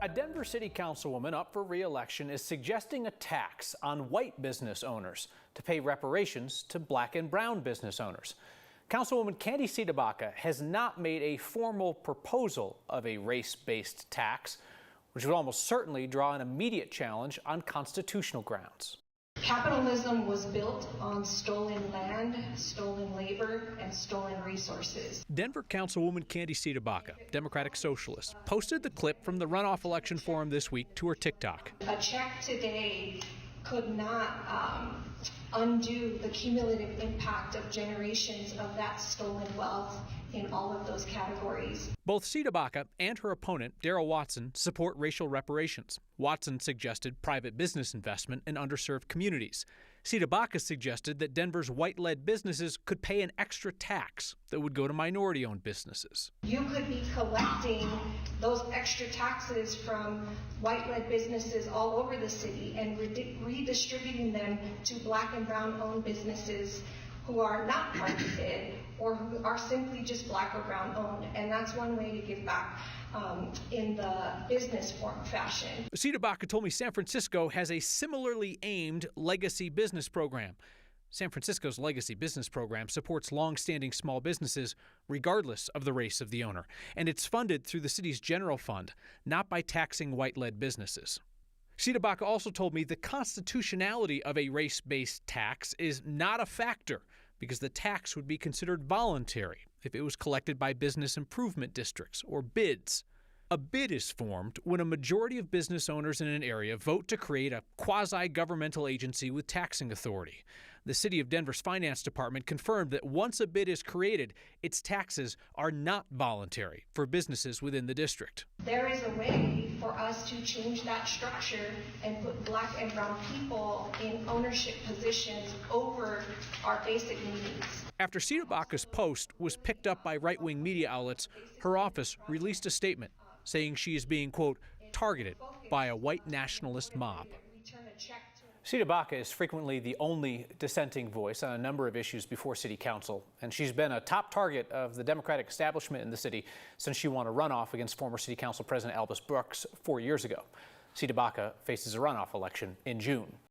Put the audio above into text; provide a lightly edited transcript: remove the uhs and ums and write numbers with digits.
A Denver City Councilwoman up for re-election is suggesting a tax on white business owners to pay reparations to black and brown business owners. Councilwoman Cdebaca has not made a formal proposal of a race-based tax, which would almost certainly draw an immediate challenge on constitutional grounds. Capitalism was built on stolen land, stolen labor, and stolen resources. Denver Councilwoman Cdebaca, Democratic Socialist, posted the clip from the runoff election forum this week to her TikTok. A check today could not undo the cumulative impact of generations of that stolen wealth in all of those categories. Both Cdebaca and her opponent, Darrell Watson, support racial reparations. Watson suggested private business investment in underserved communities. Cdebaca suggested that Denver's white-led businesses could pay an extra tax that would go to minority-owned businesses. You could be collecting those extra taxes from white-led businesses all over the city and redistributing them to black and brown-owned businesses who are not targeted or who are simply just black or brown owned. And that's one way to give back in the business form fashion. Cdebaca told me San Francisco has a similarly aimed legacy business program. San Francisco's legacy business program supports long-standing small businesses regardless of the race of the owner. And it's funded through the city's general fund, not by taxing white-led businesses. Cdebaca also told me the constitutionality of a race-based tax is not a factor because the tax would be considered voluntary if it was collected by business improvement districts or bids. A bid is formed when a majority of business owners in an area vote to create a quasi-governmental agency with taxing authority. The City of Denver's Finance Department confirmed that once a bid is created, its taxes are not voluntary for businesses within the district. There is a way for us to change that structure and put black and brown people in ownership positions over our basic needs. After Cdebaca's post was picked up by right-wing media outlets, her office released a statement saying she is being, quote, targeted by a white nationalist mob. Cdebaca is frequently the only dissenting voice on a number of issues before City Council, and she's been a top target of the Democratic establishment in the city since she won a runoff against former City Council President Albus Brooks 4 years ago. Cdebaca faces a runoff election in June.